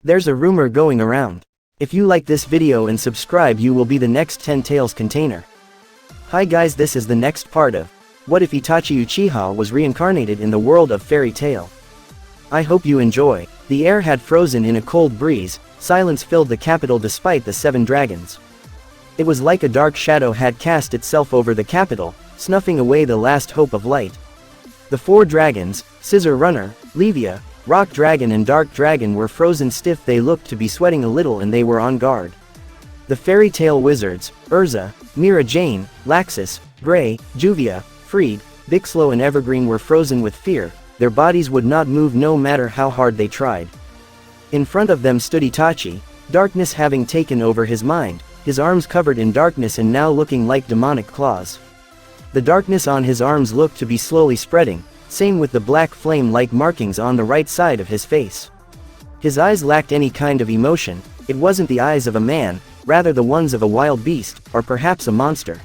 There's a rumor going around. If you like this video and subscribe, you will be the next 10 Tails container. Hi guys, this is the next part of What if Itachi Uchiha was reincarnated in the world of Fairy Tail. I hope you enjoy. The air had frozen in a cold breeze, silence filled the capital despite the 7 dragons. It was like a dark shadow had cast itself over the capital, snuffing away the last hope of light. The 4 dragons, Scissor Runner, Levia, Rock Dragon and Dark Dragon were frozen stiff. They looked to be sweating a little and they were on guard. The Fairy Tail Wizards, Urza, Mira Jane, Laxus, Gray, Juvia, Freed, Bixlo and Evergreen were frozen with fear. Their bodies would not move no matter how hard they tried. In front of them stood Itachi, darkness having taken over his mind, his arms covered in darkness and now looking like demonic claws. The darkness on his arms looked to be slowly spreading, same with the black flame-like markings on the right side of his face. His eyes lacked any kind of emotion. It wasn't the eyes of a man, rather the ones of a wild beast, or perhaps a monster.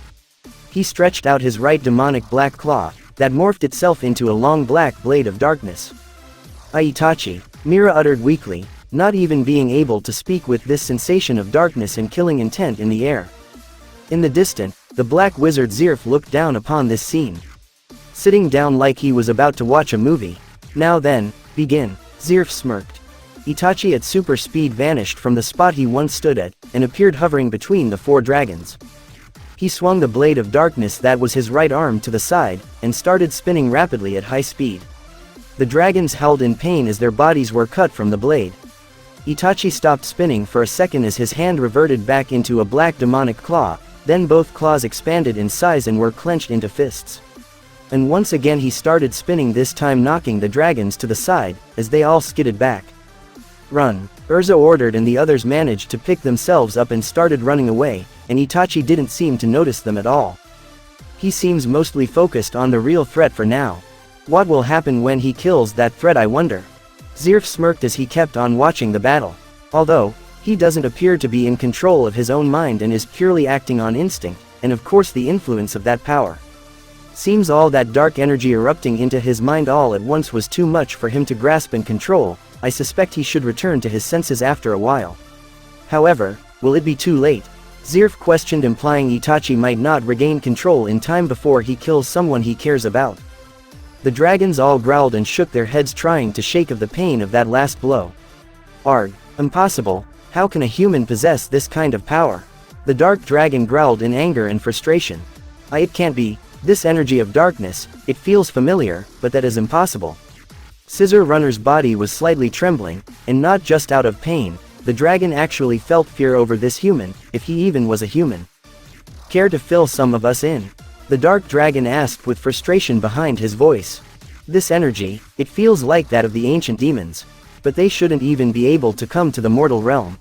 He stretched out his right demonic black claw, that morphed itself into a long black blade of darkness. Itachi, Mira uttered weakly, not even being able to speak with this sensation of darkness and killing intent in the air. In the distance, the black wizard Zirf looked down upon this scene. Sitting down like he was about to watch a movie. Now then, begin. Zirf smirked. Itachi at super speed vanished from the spot he once stood at, and appeared hovering between the 4 dragons. He swung the blade of darkness that was his right arm to the side, and started spinning rapidly at high speed. The dragons howled in pain as their bodies were cut from the blade. Itachi stopped spinning for a second as his hand reverted back into a black demonic claw, then both claws expanded in size and were clenched into fists. And once again he started spinning, this time knocking the dragons to the side, as they all skidded back. Run, Urza ordered, and the others managed to pick themselves up and started running away, and Itachi didn't seem to notice them at all. He seems mostly focused on the real threat for now. What will happen when he kills that threat, I wonder? Zirf smirked as he kept on watching the battle. Although, he doesn't appear to be in control of his own mind and is purely acting on instinct, and of course the influence of that power. Seems all that dark energy erupting into his mind all at once was too much for him to grasp and control. I suspect he should return to his senses after a while. However, will it be too late? Zirf questioned, implying Itachi might not regain control in time before he kills someone he cares about. The dragons all growled and shook their heads, trying to shake of the pain of that last blow. Arg, impossible, how can a human possess this kind of power? The dark dragon growled in anger and frustration. It can't be. This energy of darkness, it feels familiar, but that is impossible. Scissor Runner's body was slightly trembling, and not just out of pain. The dragon actually felt fear over this human, if he even was a human. Care to fill some of us in? The dark dragon asked with frustration behind his voice. This energy, it feels like that of the ancient demons. But they shouldn't even be able to come to the mortal realm.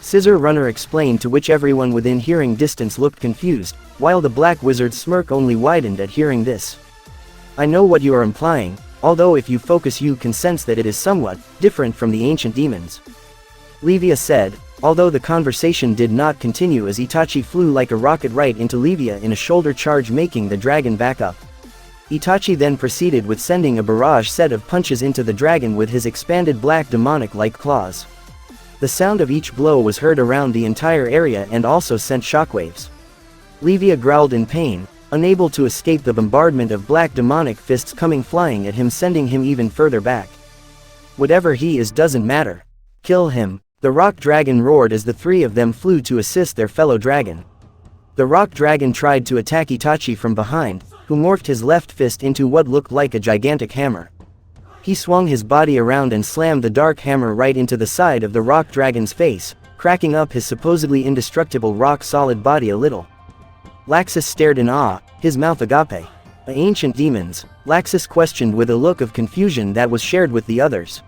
Scissor Runner explained, to which everyone within hearing distance looked confused, while the black wizard's smirk only widened at hearing this. I know what you are implying, although if you focus you can sense that it is somewhat different from the ancient demons. Levia said, although the conversation did not continue as Itachi flew like a rocket right into Levia in a shoulder charge, making the dragon back up. Itachi then proceeded with sending a barrage set of punches into the dragon with his expanded black demonic-like claws. The sound of each blow was heard around the entire area and also sent shockwaves. Levia growled in pain, unable to escape the bombardment of black demonic fists coming flying at him, sending him even further back. Whatever he is doesn't matter. Kill him, the rock dragon roared as the 3 of them flew to assist their fellow dragon. The rock dragon tried to attack Itachi from behind, who morphed his left fist into what looked like a gigantic hammer. He swung his body around and slammed the dark hammer right into the side of the rock dragon's face, cracking up his supposedly indestructible rock-solid body a little. Laxus stared in awe, his mouth agape. Ancient demons, Laxus questioned with a look of confusion that was shared with the others.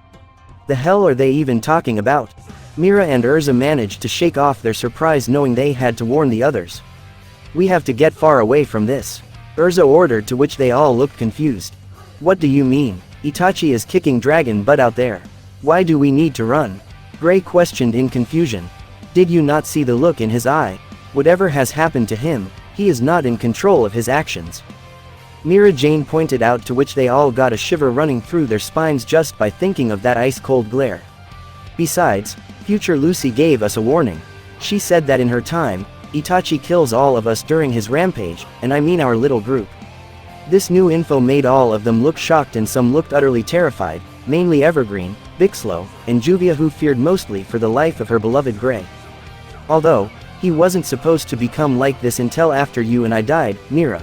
The hell are they even talking about? Mira and Urza managed to shake off their surprise, knowing they had to warn the others. We have to get far away from this, Urza ordered, to which they all looked confused. What do you mean? Itachi is kicking dragon butt out there. Why do we need to run? Gray questioned in confusion. Did you not see the look in his eye? Whatever has happened to him, he is not in control of his actions. Mira Jane pointed out, to which they all got a shiver running through their spines just by thinking of that ice-cold glare. Besides, future Lucy gave us a warning. She said that in her time, Itachi kills all of us during his rampage, and I mean our little group. This new info made all of them look shocked and some looked utterly terrified, mainly Evergreen, Bixlo, and Juvia, who feared mostly for the life of her beloved Gray. Although, he wasn't supposed to become like this until after you and I died, Mira.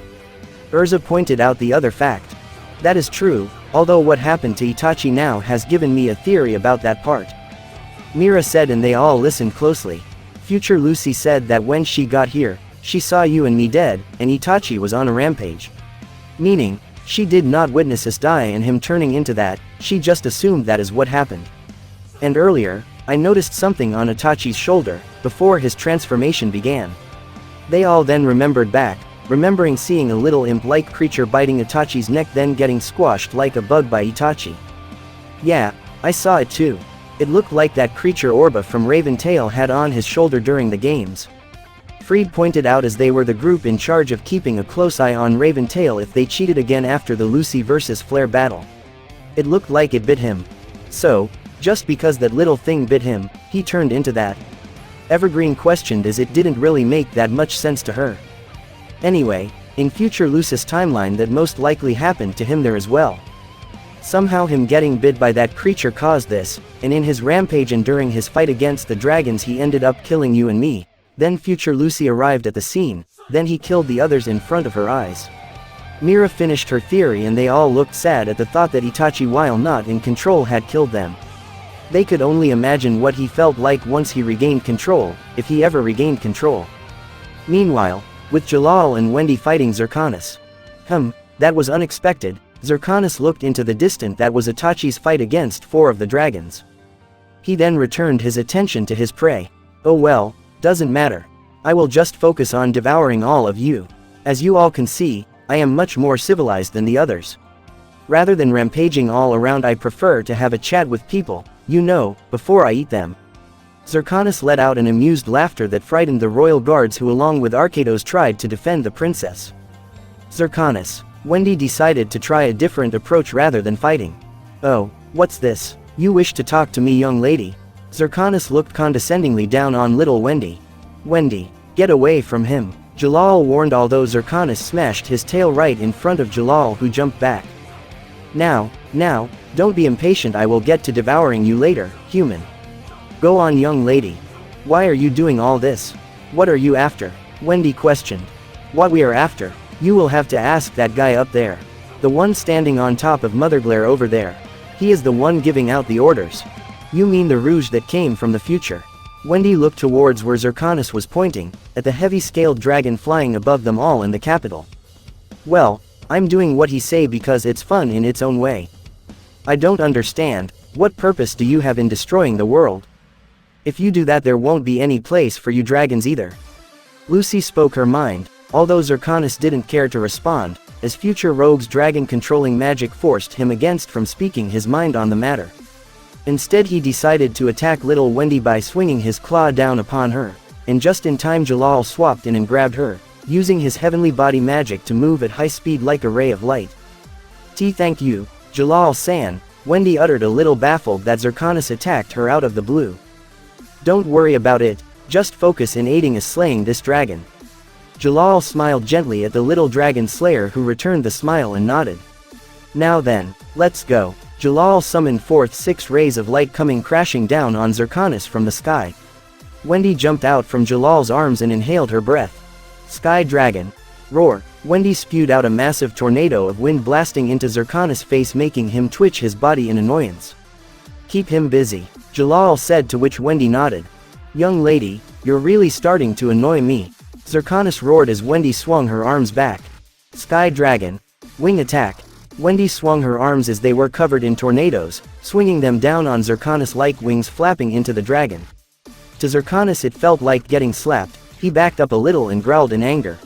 Urza pointed out the other fact. That is true, although what happened to Itachi now has given me a theory about that part. Mira said, and they all listened closely. Future Lucy said that when she got here, she saw you and me dead, and Itachi was on a rampage. Meaning, she did not witness us die and him turning into that, she just assumed that is what happened. And earlier, I noticed something on Itachi's shoulder, before his transformation began. They all then remembered back, remembering seeing a little imp-like creature biting Itachi's neck then getting squashed like a bug by Itachi. Yeah, I saw it too. It looked like that creature Orba from Raven Tail had on his shoulder during the games. Freed pointed out, as they were the group in charge of keeping a close eye on Raven Tail if they cheated again after the Lucy vs. Flare battle. It looked like it bit him. So, just because that little thing bit him, he turned into that. Evergreen questioned, as it didn't really make that much sense to her. Anyway, in future Lucy's timeline that most likely happened to him there as well. Somehow him getting bit by that creature caused this, and in his rampage and during his fight against the dragons he ended up killing you and me. Then future Lucy arrived at the scene, then he killed the others in front of her eyes. Mira finished her theory and they all looked sad at the thought that Itachi, while not in control, had killed them. They could only imagine what he felt like once he regained control, if he ever regained control. Meanwhile, with Jalal and Wendy fighting Zirconis. That was unexpected. Zirconis looked into the distance that was Itachi's fight against 4 of the dragons. He then returned his attention to his prey. Oh well, doesn't matter. I will just focus on devouring all of you. As you all can see, I am much more civilized than the others. Rather than rampaging all around, I prefer to have a chat with people, you know, before I eat them. Zirconis let out an amused laughter that frightened the royal guards, who along with Arcados tried to defend the princess. Zirconis. Wendy decided to try a different approach rather than fighting. Oh, what's this? You wish to talk to me, young lady? Zirconis looked condescendingly down on little Wendy. Wendy, get away from him, Jalal warned, although Zirconis smashed his tail right in front of Jalal, who jumped back. Now, don't be impatient, I will get to devouring you later, human. Go on, young lady. Why are you doing all this? What are you after? Wendy questioned. What we are after? You will have to ask that guy up there. The one standing on top of Mother Glare over there. He is the one giving out the orders. You mean the Rouge that came from the future? Wendy looked towards where Zirconis was pointing, at the heavy-scaled dragon flying above them all in the capital. Well, I'm doing what he say because it's fun in its own way. I don't understand, what purpose do you have in destroying the world? If you do that, there won't be any place for you dragons either. Lucy spoke her mind, although Zirconis didn't care to respond, as future Rogue's dragon-controlling magic forced him against from speaking his mind on the matter. Instead he decided to attack little Wendy by swinging his claw down upon her, and just in time Jalal swapped in and grabbed her, using his heavenly body magic to move at high speed like a ray of light. Thank you, Jalal-san, Wendy uttered, a little baffled that Zirconis attacked her out of the blue. Don't worry about it, just focus in aiding us slaying this dragon. Jalal smiled gently at the little dragon slayer, who returned the smile and nodded. Now then, let's go. Jalal summoned forth 6 rays of light coming crashing down on Zirconis from the sky. Wendy jumped out from Jalal's arms and inhaled her breath. Sky Dragon. Roar. Wendy spewed out a massive tornado of wind blasting into Zirconis' face, making him twitch his body in annoyance. Keep him busy, Jalal said, to which Wendy nodded. Young lady, you're really starting to annoy me. Zirconis roared as Wendy swung her arms back. Sky Dragon. Wing attack. Wendy swung her arms as they were covered in tornadoes, swinging them down on Zirconis like wings flapping into the dragon. To Zirconis it felt like getting slapped. He backed up a little and growled in anger.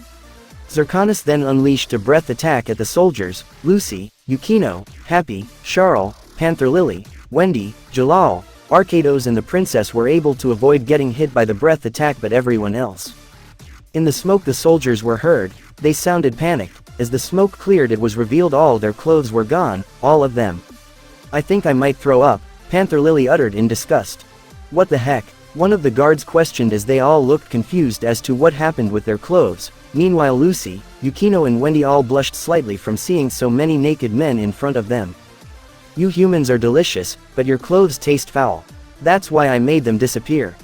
Zirconis then unleashed a breath attack at the soldiers. Lucy, Yukino, Happy, Charles, Panther Lily, Wendy, Jalal, Arcados and the princess were able to avoid getting hit by the breath attack, but everyone else. In the smoke the soldiers were heard. They sounded panicked. As the smoke cleared it was revealed all their clothes were gone, all of them. I think I might throw up, Panther Lily uttered in disgust. What the heck? One of the guards questioned as they all looked confused as to what happened with their clothes. Meanwhile Lucy, Yukino and Wendy all blushed slightly from seeing so many naked men in front of them. You humans are delicious, but your clothes taste foul. That's why I made them disappear.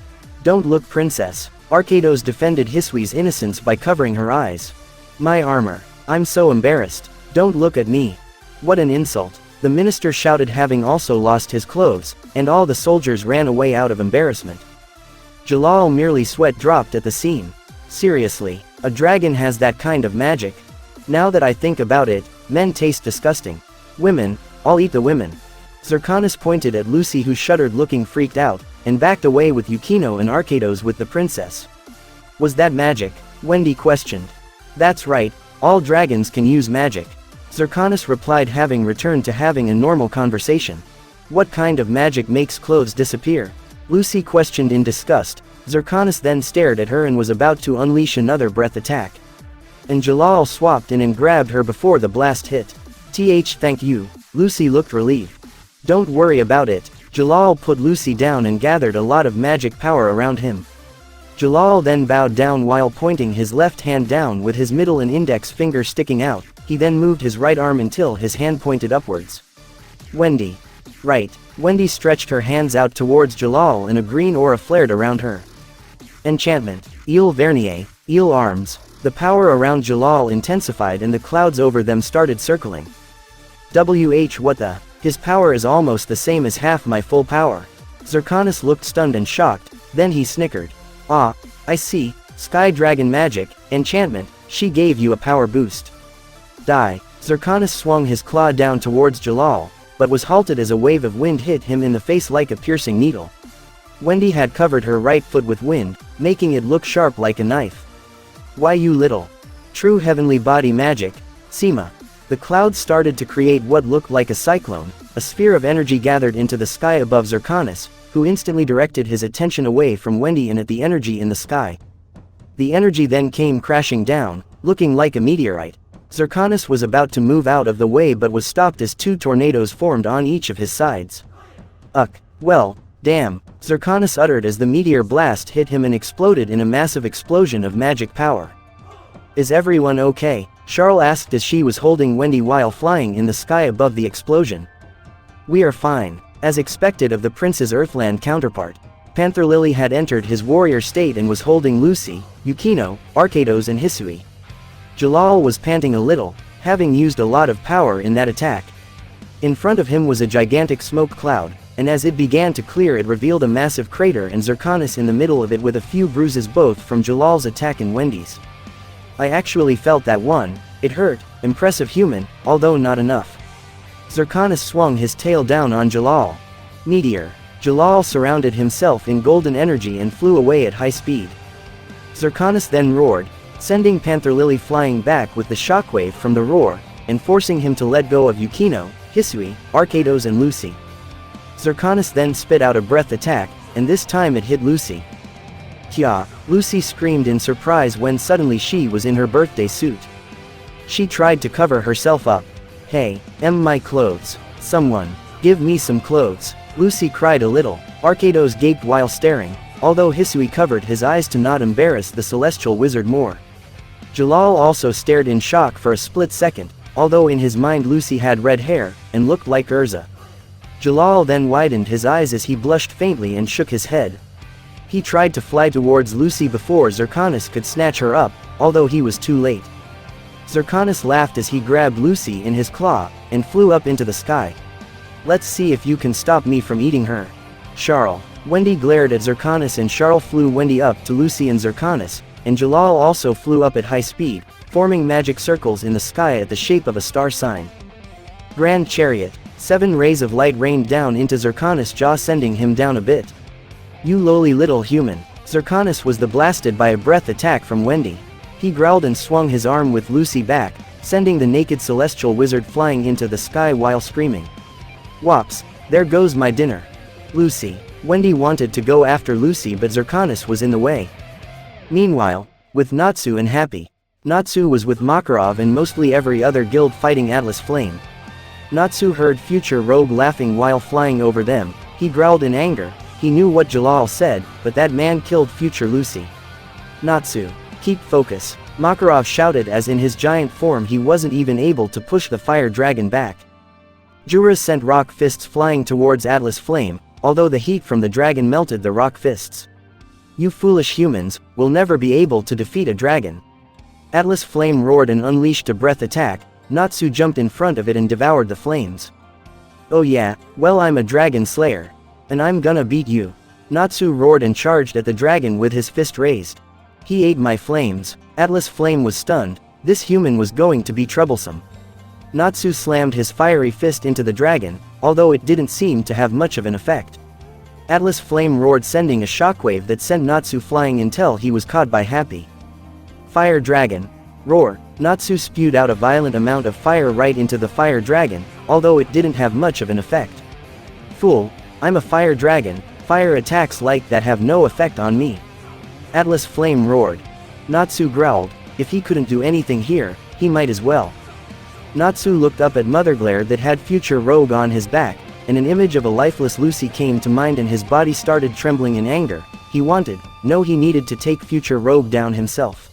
Don't look, princess. Arcados defended Hisui's innocence by covering her eyes. My armor. I'm so embarrassed. Don't look at me. What an insult. The minister shouted, having also lost his clothes, and all the soldiers ran away out of embarrassment. Jalal merely sweat dropped at the scene. Seriously, a dragon has that kind of magic? Now that I think about it, men taste disgusting. Women, I'll eat the women. Zirconis pointed at Lucy, who shuddered, looking freaked out, and backed away with Yukino and Arcados with the princess. Was that magic? Wendy questioned. That's right, all dragons can use magic. Zirconis replied, having returned to having a normal conversation. What kind of magic makes clothes disappear? Lucy questioned in disgust. Zirconis then stared at her and was about to unleash another breath attack. And Jalal swapped in and grabbed her before the blast hit. Thank you. Lucy looked relieved. Don't worry about it. Jalal put Lucy down and gathered a lot of magic power around him. Jalal then bowed down while pointing his left hand down with his middle and index finger sticking out. He then moved his right arm until his hand pointed upwards. Wendy. Right. Wendy stretched her hands out towards Jalal and a green aura flared around her. Enchantment. Eel Vernier, Eel Arms. The power around Jalal intensified and the clouds over them started circling. What the? His power is almost the same as half my full power. Zirconis looked stunned and shocked, then he snickered. Ah, I see, Sky Dragon magic, enchantment, she gave you a power boost. Die. Zirconis swung his claw down towards Jalal, but was halted as a wave of wind hit him in the face like a piercing needle. Wendy had covered her right foot with wind, making it look sharp like a knife. Why, you little. True heavenly body magic, Seema. The clouds started to create what looked like a cyclone. A sphere of energy gathered into the sky above Zirconis, who instantly directed his attention away from Wendy and at the energy in the sky. The energy then came crashing down, looking like a meteorite. Zirconis was about to move out of the way but was stopped as two tornadoes formed on each of his sides. Well, damn, Zirconis uttered as the meteor blast hit him and exploded in a massive explosion of magic power. Is everyone okay? Charles asked as she was holding Wendy while flying in the sky above the explosion. We are fine. As expected of the prince's Earthland counterpart, Panther Lily had entered his warrior state and was holding Lucy, Yukino, Arcados and Hisui. Jalal was panting a little, having used a lot of power in that attack. In front of him was a gigantic smoke cloud, and as it began to clear it revealed a massive crater and Zirconis in the middle of it with a few bruises both from Jalal's attack and Wendy's. I actually felt that one. It hurt. Impressive human, although not enough. Zirconis swung his tail down on Jalal. Meteor. Jalal surrounded himself in golden energy and flew away at high speed. Zirconis then roared, sending Panther Lily flying back with the shockwave from the roar, and forcing him to let go of Yukino, Hisui, Arcados and Lucy. Zirconis then spit out a breath attack, and this time it hit Lucy. Kya! Lucy screamed in surprise when suddenly she was in her birthday suit. She tried to cover herself up. Hey, my clothes. Someone, give me some clothes. Lucy cried a little. Arcados gaped while staring, although Hisui covered his eyes to not embarrass the celestial wizard more. Jalal also stared in shock for a split second, although in his mind Lucy had red hair, and looked like Urza. Jalal then widened his eyes as he blushed faintly and shook his head. He tried to fly towards Lucy before Zirconis could snatch her up, although he was too late. Zirconis laughed as he grabbed Lucy in his claw, and flew up into the sky. Let's see if you can stop me from eating her. Charles. Wendy glared at Zirconis and Charles flew Wendy up to Lucy and Zirconis, and Jalal also flew up at high speed, forming magic circles in the sky at the shape of a star sign. Grand Chariot. 7 rays of light rained down into Zirconis' jaw, sending him down a bit. You lowly little human. Zirconis was blasted by a breath attack from Wendy. He growled and swung his arm with Lucy back, sending the naked celestial wizard flying into the sky while screaming. Whops, there goes my dinner. Lucy. Wendy wanted to go after Lucy but Zirconis was in the way. Meanwhile, with Natsu and Happy. Natsu was with Makarov and mostly every other guild fighting Atlas Flame. Natsu heard Future Rogue laughing while flying over them. He growled in anger, He knew what Jalal said, but that man killed future Lucy. Natsu, keep focus, Makarov shouted as in his giant form he wasn't even able to push the fire dragon back. Jura sent rock fists flying towards Atlas Flame, although the heat from the dragon melted the rock fists. You foolish humans, will never be able to defeat a dragon. Atlas Flame roared and unleashed a breath attack. Natsu jumped in front of it and devoured the flames. Oh yeah, well I'm a dragon slayer. And I'm gonna beat you. Natsu roared and charged at the dragon with his fist raised. He ate my flames. Atlas Flame was stunned. This human was going to be troublesome. Natsu slammed his fiery fist into the dragon, although it didn't seem to have much of an effect. Atlas Flame roared, sending a shockwave that sent Natsu flying until he was caught by Happy. Fire Dragon. Roar. Natsu spewed out a violent amount of fire right into the fire dragon, although it didn't have much of an effect. Fool, I'm a fire dragon, fire attacks like that have no effect on me. Atlas Flame roared. Natsu growled, if he couldn't do anything here, he might as well. Natsu looked up at Mother Glare that had future Rogue on his back, and an image of a lifeless Lucy came to mind and his body started trembling in anger. He needed to take future Rogue down himself.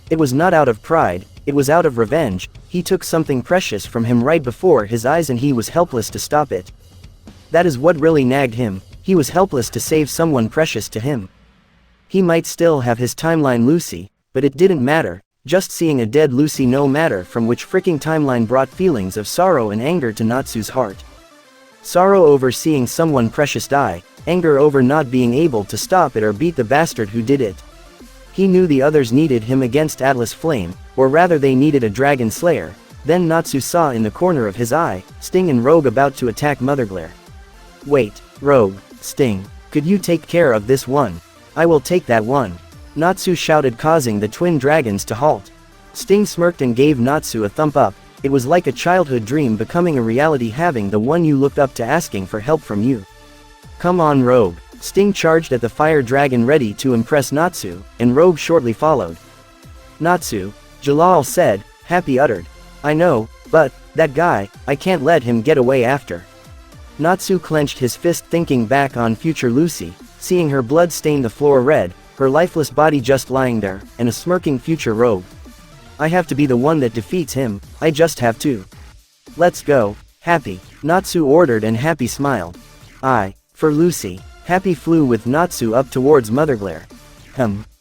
It was not out of pride, it was out of revenge. He took something precious from him right before his eyes and he was helpless to stop it. That is what really nagged him, he was helpless to save someone precious to him. He might still have his timeline Lucy, but it didn't matter, just seeing a dead Lucy no matter from which freaking timeline brought feelings of sorrow and anger to Natsu's heart. Sorrow over seeing someone precious die, anger over not being able to stop it or beat the bastard who did it. He knew the others needed him against Atlas Flame, or rather they needed a dragon slayer. Then Natsu saw in the corner of his eye, Sting and Rogue about to attack Mother Glare. Wait, Rogue, Sting, could you take care of this one? I will take that one. Natsu shouted, causing the twin dragons to halt. Sting smirked and gave Natsu a thumb up. It was like a childhood dream becoming a reality, having the one you looked up to asking for help from you. Come on, Rogue. Sting charged at the fire dragon ready to impress Natsu, and Rogue shortly followed. Natsu, Jalal said, Happy uttered. I know, but, that guy, I can't let him get away after. Natsu clenched his fist thinking back on future Lucy, seeing her blood stain the floor red, her lifeless body just lying there, and a smirking future Rogue. I have to be the one that defeats him, I just have to. Let's go, Happy, Natsu ordered and Happy smiled. For Lucy. Happy flew with Natsu up towards Mother Glare.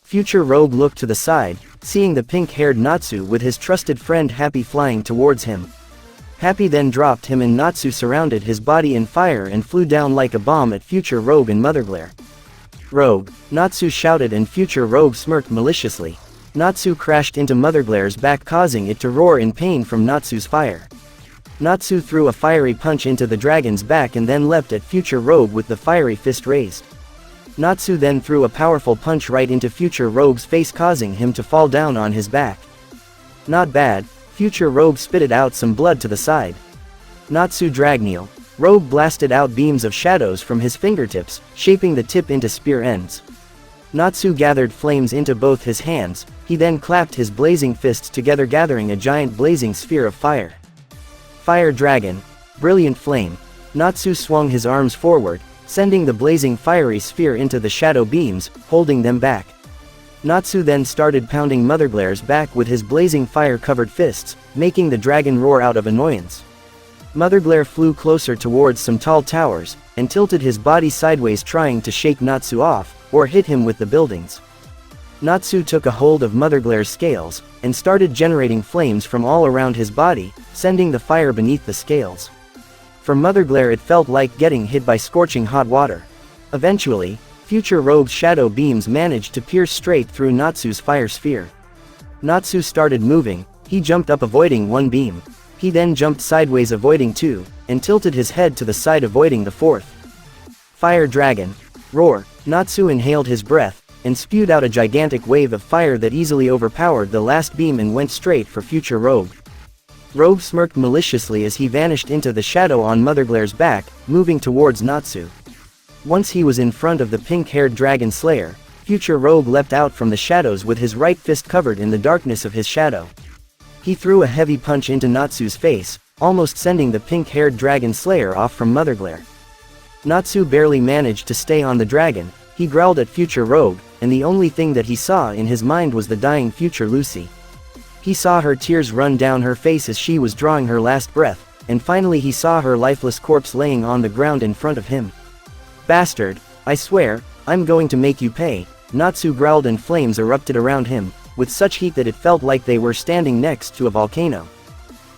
Future Rogue looked to the side, seeing the pink-haired Natsu with his trusted friend Happy flying towards him. Happy then dropped him and Natsu surrounded his body in fire and flew down like a bomb at future Rogue and Mother Glare. Rogue, Natsu shouted and future Rogue smirked maliciously. Natsu crashed into Mother Glare's back, causing it to roar in pain from Natsu's fire. Natsu threw a fiery punch into the dragon's back and then leapt at future Rogue with the fiery fist raised. Natsu then threw a powerful punch right into future Rogue's face, causing him to fall down on his back. Not bad, future Rogue spitted out some blood to the side. Natsu Dragneel. Rogue blasted out beams of shadows from his fingertips, shaping the tip into spear ends. Natsu gathered flames into both his hands, he then clapped his blazing fists together, gathering a giant blazing sphere of fire. Fire Dragon. Brilliant Flame. Natsu swung his arms forward, sending the blazing fiery sphere into the shadow beams, holding them back. Natsu then started pounding Mother Glare's back with his blazing fire-covered fists, making the dragon roar out of annoyance. Mother Glare flew closer towards some tall towers, and tilted his body sideways, trying to shake Natsu off, or hit him with the buildings. Natsu took a hold of Mother Glare's scales, and started generating flames from all around his body, sending the fire beneath the scales. For Mother Glare it felt like getting hit by scorching hot water. Eventually, future Rogue's shadow beams managed to pierce straight through Natsu's fire sphere. Natsu started moving, he jumped up avoiding one beam. He then jumped sideways avoiding two, and tilted his head to the side avoiding the fourth. Fire Dragon. Roar. Natsu inhaled his breath, and spewed out a gigantic wave of fire that easily overpowered the last beam and went straight for future Rogue. Rogue smirked maliciously as he vanished into the shadow on Mother Glare's back, moving towards Natsu. Once he was in front of the pink-haired dragon slayer, future Rogue leapt out from the shadows with his right fist covered in the darkness of his shadow. He threw a heavy punch into Natsu's face, almost sending the pink-haired dragon slayer off from Mother Glare. Natsu barely managed to stay on the dragon. He growled at future Rogue, and the only thing that he saw in his mind was the dying future Lucy. He saw her tears run down her face as she was drawing her last breath, and finally he saw her lifeless corpse laying on the ground in front of him. "Bastard, I swear, I'm going to make you pay," Natsu growled, and flames erupted around him, with such heat that it felt like they were standing next to a volcano.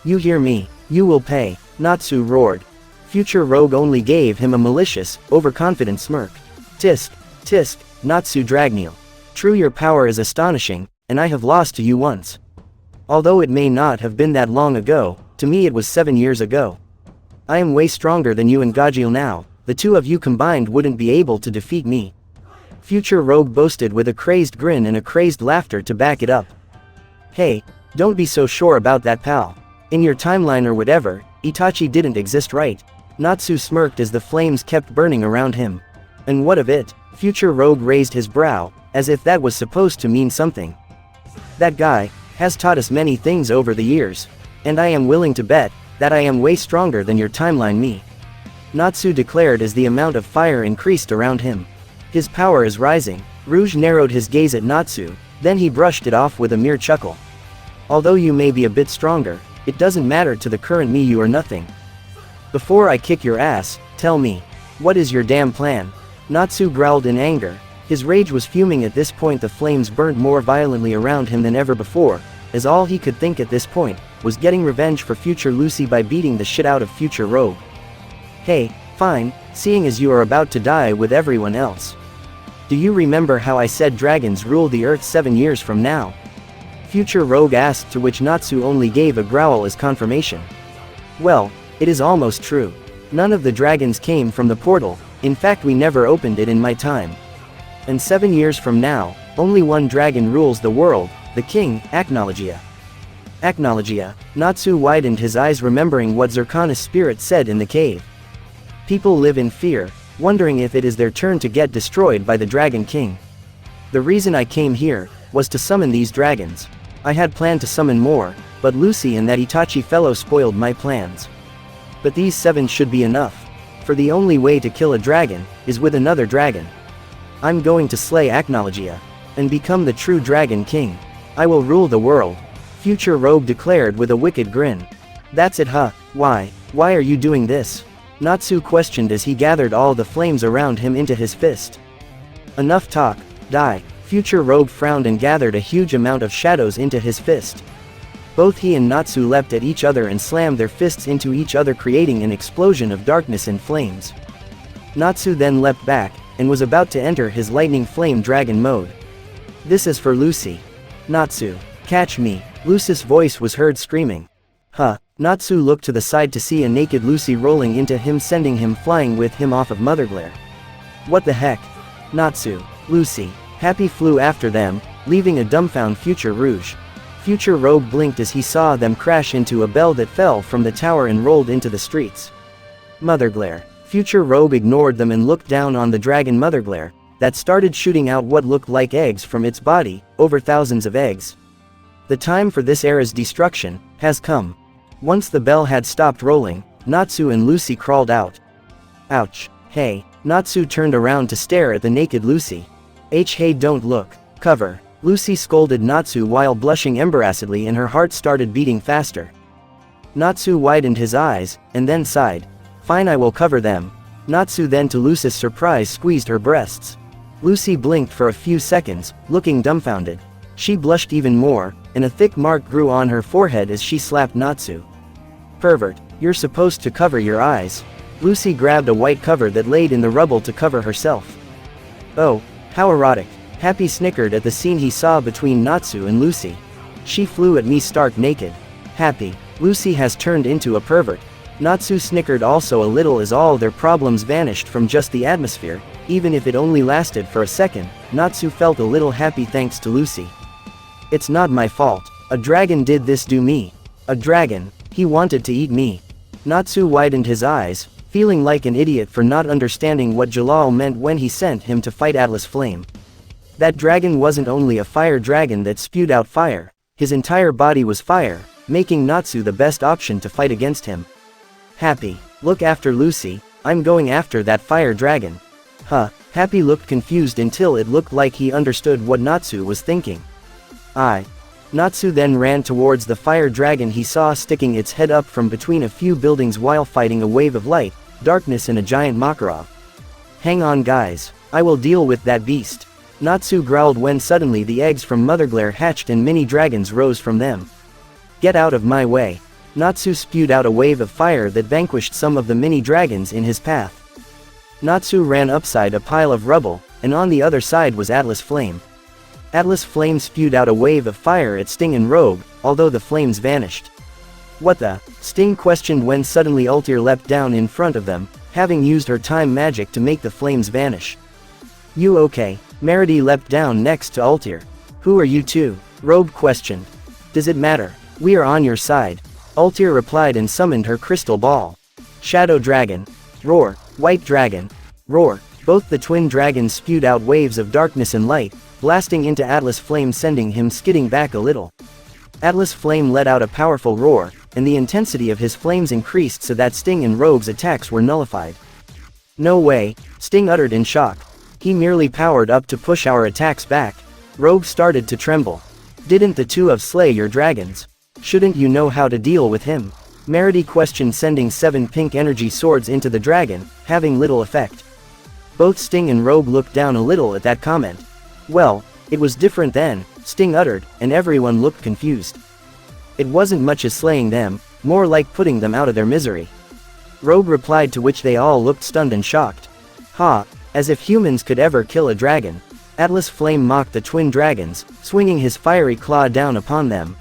"You hear me, you will pay," Natsu roared. Future Rogue only gave him a malicious, overconfident smirk. "Tisk, tisk, Natsu Dragneel. True, your power is astonishing, and I have lost to you once. Although it may not have been that long ago, to me it was 7 years ago. I am way stronger than you and Gajeel now, the two of you combined wouldn't be able to defeat me." Future Rogue boasted with a crazed grin and a crazed laughter to back it up. "Hey, don't be so sure about that, pal. In your timeline or whatever, Itachi didn't exist, right?" Natsu smirked as the flames kept burning around him. "And what of it?" Future Rogue raised his brow, as if that was supposed to mean something. "That guy has taught us many things over the years, and I am willing to bet that I am way stronger than your timeline me," Natsu declared as the amount of fire increased around him. "His power is rising." Rouge narrowed his gaze at Natsu, then he brushed it off with a mere chuckle. "Although you may be a bit stronger, it doesn't matter to the current me, you are nothing. Before I kick your ass, tell me, what is your damn plan?" Natsu growled in anger. His rage was fuming at this point. The flames burned more violently around him than ever before, as all he could think at this point was getting revenge for future Lucy by beating the shit out of future Rogue. "Hey, fine, seeing as you are about to die with everyone else. Do you remember how I said dragons rule the earth 7 years from now?" Future Rogue asked, to which Natsu only gave a growl as confirmation. "Well, it is almost true. None of the dragons came from the portal, in fact we never opened it in my time. And 7 years from now, only one dragon rules the world, the king, Acknowledgia." Acknowledgia. Natsu widened his eyes, remembering what Zirconi's spirit said in the cave. People live in fear, wondering if it is their turn to get destroyed by the Dragon King. The reason I came here was to summon these dragons. I had planned to summon more, but Lucy and that Itachi fellow spoiled my plans. But these 7 should be enough. For the only way to kill a dragon is with another dragon. I'm going to slay Acknowledgia and become the true Dragon King. I will rule the world, Future Rogue declared with a wicked grin. "That's it, huh? Why are you doing this?" Natsu questioned as he gathered all the flames around him into his fist. "Enough talk, die." Future Rogue frowned and gathered a huge amount of shadows into his fist. Both he and Natsu leapt at each other and slammed their fists into each other, creating an explosion of darkness and flames. Natsu then leapt back, and was about to enter his lightning flame dragon mode. "This is for Lucy. Natsu, catch me." Lucy's voice was heard screaming. "Huh." Natsu looked to the side to see a naked Lucy rolling into him, sending him flying with him off of Motherglare. "What the heck?" Natsu, Lucy, Happy flew after them, leaving a dumbfounded Future Rouge. Future Rogue blinked as he saw them crash into a bell that fell from the tower and rolled into the streets. Motherglare. Future Rogue ignored them and looked down on the dragon Motherglare, that started shooting out what looked like eggs from its body, over thousands of eggs. The time for this era's destruction has come. Once the bell had stopped rolling, Natsu and Lucy crawled out. "Ouch. Hey." Natsu turned around to stare at the naked Lucy. Hey, don't look. Cover." Lucy scolded Natsu while blushing embarrassedly, and her heart started beating faster. Natsu widened his eyes, and then sighed. "Fine, I will cover them." Natsu then, to Lucy's surprise, squeezed her breasts. Lucy blinked for a few seconds, looking dumbfounded. She blushed even more, and a thick mark grew on her forehead as she slapped Natsu. "Pervert, you're supposed to cover your eyes." Lucy grabbed a white cover that laid in the rubble to cover herself. "Oh, how erotic." Happy snickered at the scene he saw between Natsu and Lucy. "She flew at me stark naked." Happy. Lucy has turned into a pervert. Natsu snickered also a little as all their problems vanished from just the atmosphere, even if it only lasted for a second. Natsu felt a little happy thanks to Lucy. "It's not my fault. A dragon did this to me. A dragon. He wanted to eat me." Natsu widened his eyes, feeling like an idiot for not understanding what Jalal meant when he sent him to fight Atlas Flame. That dragon wasn't only a fire dragon that spewed out fire, his entire body was fire, making Natsu the best option to fight against him. Happy. Look after Lucy, I'm going after that fire dragon. Huh, Happy looked confused until it looked like he understood what Natsu was thinking. Natsu then ran towards the fire dragon he saw sticking its head up from between a few buildings while fighting a wave of light, darkness and a giant Makarov. Hang on guys, I will deal with that beast. Natsu growled when suddenly the eggs from Motherglare hatched and mini dragons rose from them. Get out of my way. Natsu spewed out a wave of fire that vanquished some of the mini dragons in his path. Natsu ran upside a pile of rubble, and on the other side was Atlas Flame. Atlas Flame spewed out a wave of fire at Sting and Rogue, although the flames vanished. What the? Sting questioned when suddenly Altair leapt down in front of them, having used her time magic to make the flames vanish. You okay? Meredy leapt down next to Altair. Who are you two? Rogue questioned. Does it matter? We are on your side. Altair replied and summoned her crystal ball. Shadow Dragon. Roar. White Dragon. Roar. Both the twin dragons spewed out waves of darkness and light, blasting into Atlas Flame sending him skidding back a little. Atlas Flame let out a powerful roar, and the intensity of his flames increased so that Sting and Rogue's attacks were nullified. No way, Sting uttered in shock. He merely powered up to push our attacks back. Rogue started to tremble. Didn't the two of slay your dragons? Shouldn't you know how to deal with him? Meredy questioned sending 7 pink energy swords into the dragon, having little effect. Both Sting and Rogue looked down a little at that comment. Well, it was different then, Sting uttered, and everyone looked confused. It wasn't much as slaying them, more like putting them out of their misery. Rogue replied, to which they all looked stunned and shocked. Ha, as if humans could ever kill a dragon. Atlas Flame mocked the twin dragons, swinging his fiery claw down upon them.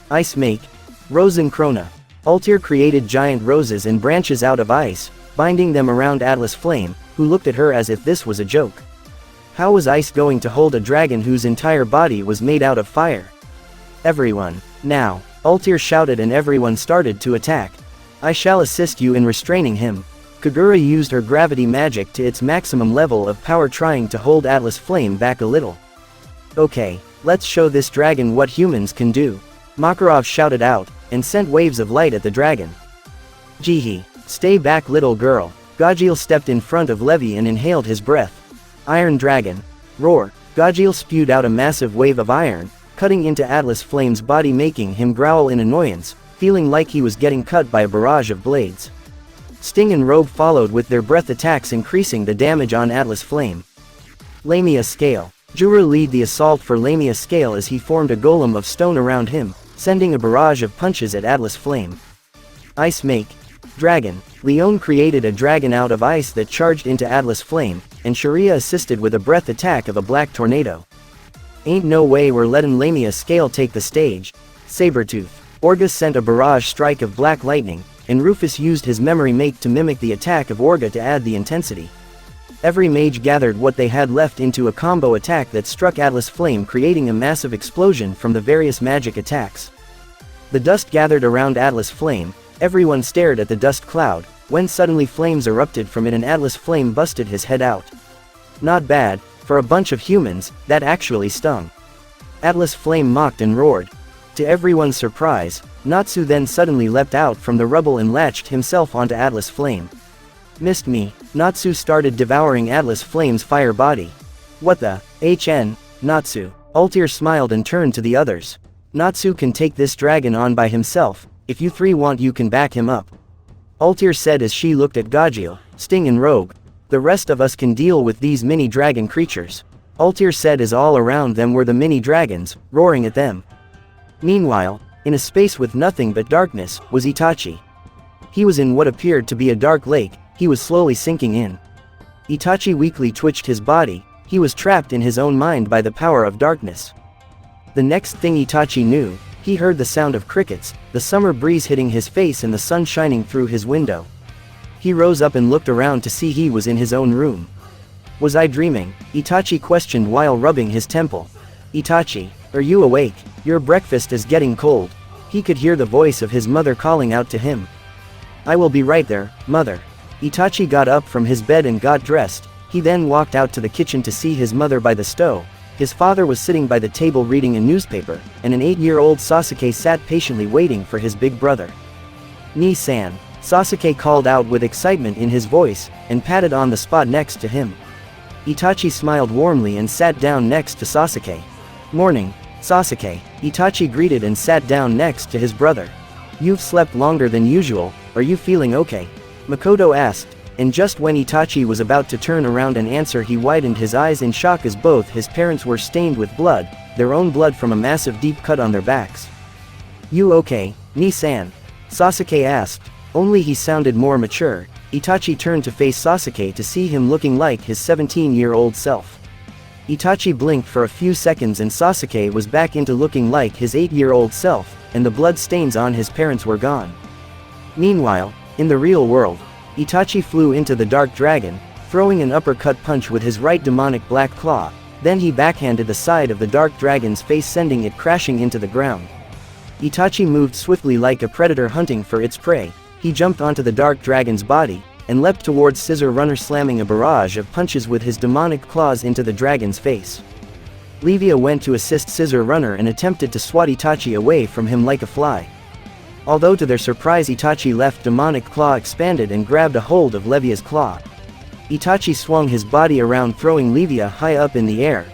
Ice Make. Rosencrona. Altair created giant roses and branches out of ice, binding them around Atlas Flame, who looked at her as if this was a joke. How was ice going to hold a dragon whose entire body was made out of fire? Everyone, now, Altair shouted and everyone started to attack. I shall assist you in restraining him. Kagura used her gravity magic to its maximum level of power trying to hold Atlas Flame back a little. Okay, let's show this dragon what humans can do. Makarov shouted out, and sent waves of light at the dragon. Jihi, stay back little girl. Gajeel stepped in front of Levi and inhaled his breath. Iron Dragon. Roar. Gajeel spewed out a massive wave of iron, cutting into Atlas Flame's body making him growl in annoyance, feeling like he was getting cut by a barrage of blades. Sting and Rogue followed with their breath attacks increasing the damage on Atlas Flame. Lamia Scale. Jura led the assault for Lamia Scale as he formed a golem of stone around him, sending a barrage of punches at Atlas Flame. Ice Make. Dragon. Leon created a dragon out of ice that charged into Atlas Flame, and Sharia assisted with a breath attack of a black tornado. Ain't no way we're letting Lamia Scale take the stage. Sabretooth. Orga sent a barrage strike of black lightning, and Rufus used his memory make to mimic the attack of Orga to add the intensity. Every mage gathered what they had left into a combo attack that struck Atlas Flame, creating a massive explosion from the various magic attacks. The dust gathered around Atlas Flame, everyone stared at the dust cloud, when suddenly flames erupted from it and Atlas Flame busted his head out. Not bad, for a bunch of humans, that actually stung. Atlas Flame mocked and roared. To everyone's surprise, Natsu then suddenly leapt out from the rubble and latched himself onto Atlas Flame. Missed me. Natsu started devouring Atlas Flame's fire body. What the? HN, Natsu. Altair smiled and turned to the others. Natsu can take this dragon on by himself, if you three want you can back him up. Altair said as she looked at Gajeel, Sting and Rogue. The rest of us can deal with these mini dragon creatures. Altair said as all around them were the mini dragons, roaring at them. Meanwhile, in a space with nothing but darkness, was Itachi. He was in what appeared to be a dark lake. He was slowly sinking in. Itachi weakly twitched his body. He was trapped in his own mind by the power of darkness. The next thing Itachi knew, he heard the sound of crickets, the summer breeze hitting his face and the sun shining through his window. He rose up and looked around to see he was in his own room. Was I dreaming? Itachi questioned while rubbing his temple. Itachi, are you awake? Your breakfast is getting cold. He could hear the voice of his mother calling out to him. I will be right there, mother. Itachi got up from his bed and got dressed. He then walked out to the kitchen to see his mother by the stove. His father was sitting by the table reading a newspaper, and an 8-year-old Sasuke sat patiently waiting for his big brother. Ni-san, Sasuke called out with excitement in his voice, and patted on the spot next to him. Itachi smiled warmly and sat down next to Sasuke. "Morning, Sasuke," Itachi greeted and sat down next to his brother. "You've slept longer than usual, are you feeling okay?" Makoto asked, and just when Itachi was about to turn around and answer, he widened his eyes in shock as both his parents were stained with blood, their own blood from a massive deep cut on their backs. "You okay, Ni-san?" Sasuke asked, only he sounded more mature. Itachi turned to face Sasuke to see him looking like his 17-year-old self. Itachi blinked for a few seconds and Sasuke was back into looking like his 8-year-old self, and the blood stains on his parents were gone. Meanwhile, in the real world, Itachi flew into the Dark Dragon, throwing an uppercut punch with his right demonic black claw, then he backhanded the side of the Dark Dragon's face, sending it crashing into the ground. Itachi moved swiftly like a predator hunting for its prey. He jumped onto the Dark Dragon's body, and leapt towards Scissor Runner, slamming a barrage of punches with his demonic claws into the dragon's face. Livia went to assist Scissor Runner and attempted to swat Itachi away from him like a fly. Although to their surprise, Itachi left demonic claw expanded and grabbed a hold of Livia's claw. Itachi swung his body around, throwing Livia high up in the air.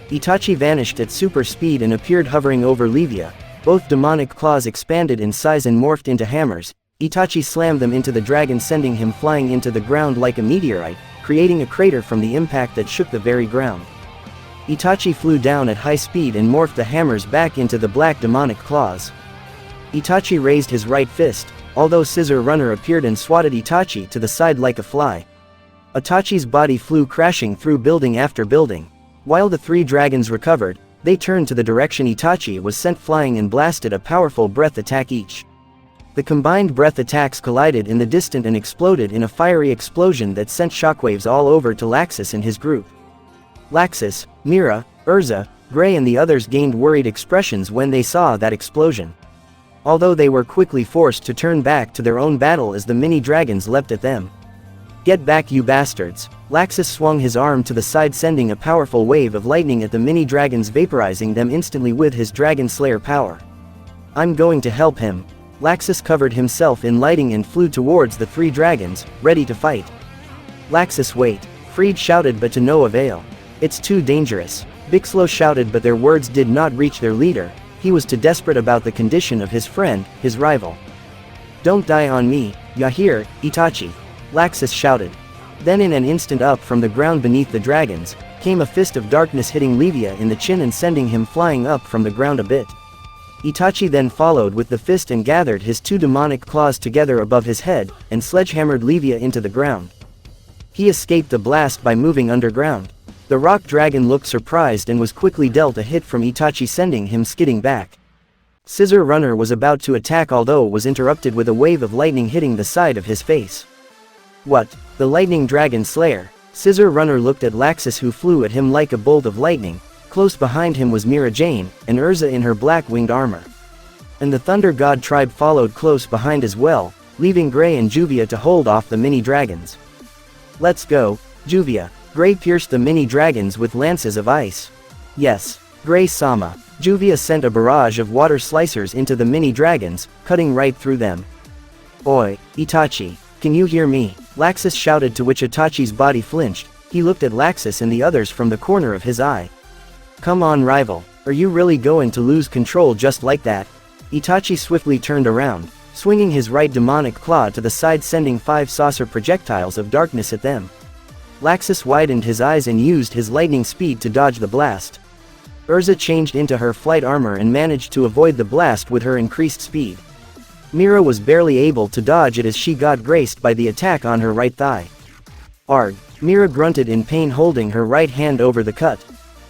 Itachi vanished at super speed and appeared hovering over Livia. Both demonic claws expanded in size and morphed into hammers. Itachi slammed them into the dragon, sending him flying into the ground like a meteorite, creating a crater from the impact that shook the very ground. Itachi flew down at high speed and morphed the hammers back into the black demonic claws. Itachi raised his right fist, although Scissor Runner appeared and swatted Itachi to the side like a fly. Itachi's body flew crashing through building after building. While the three dragons recovered, they turned to the direction Itachi was sent flying and blasted a powerful breath attack each. The combined breath attacks collided in the distance and exploded in a fiery explosion that sent shockwaves all over to Laxus and his group. Laxus, Mira, Urza, Gray and the others gained worried expressions when they saw that explosion. Although they were quickly forced to turn back to their own battle as the mini-dragons leapt at them. "Get back, you bastards!" Laxus swung his arm to the side, sending a powerful wave of lightning at the mini-dragons, vaporizing them instantly with his Dragon Slayer power. "I'm going to help him." Laxus covered himself in lighting and flew towards the three dragons, ready to fight. "Laxus, wait!" Freed shouted, but to no avail. "It's too dangerous." Bixlo shouted, but their words did not reach their leader. He was too desperate about the condition of his friend, his rival. "Don't die on me, ya hear, Itachi?" Laxus shouted. Then in an instant, up from the ground beneath the dragons, came a fist of darkness, hitting Livia in the chin and sending him flying up from the ground a bit. Itachi then followed with the fist and gathered his two demonic claws together above his head, and sledgehammered Livia into the ground. He escaped the blast by moving underground. The rock dragon looked surprised and was quickly dealt a hit from Itachi, sending him skidding back. Scissor Runner was about to attack, although was interrupted with a wave of lightning hitting the side of his face. "What? The Lightning Dragon Slayer?" Scissor Runner looked at Laxus, who flew at him like a bolt of lightning. Close behind him was Mira Jane, and Urza in her black winged armor. And the Thunder God tribe followed close behind as well, leaving Gray and Juvia to hold off the mini-dragons. "Let's go, Juvia." Gray pierced the mini-dragons with lances of ice. "Yes, Gray-sama." Juvia sent a barrage of water slicers into the mini-dragons, cutting right through them. "Oi, Itachi, can you hear me?" Laxus shouted, to which Itachi's body flinched. He looked at Laxus and the others from the corner of his eye. "Come on, rival, are you really going to lose control just like that?" Itachi swiftly turned around, swinging his right demonic claw to the side, sending 5 saucer projectiles of darkness at them. Laxus widened his eyes and used his lightning speed to dodge the blast. Urza changed into her flight armor and managed to avoid the blast with her increased speed. Mira was barely able to dodge it as she got graced by the attack on her right thigh. "Arg!" Mira grunted in pain, holding her right hand over the cut.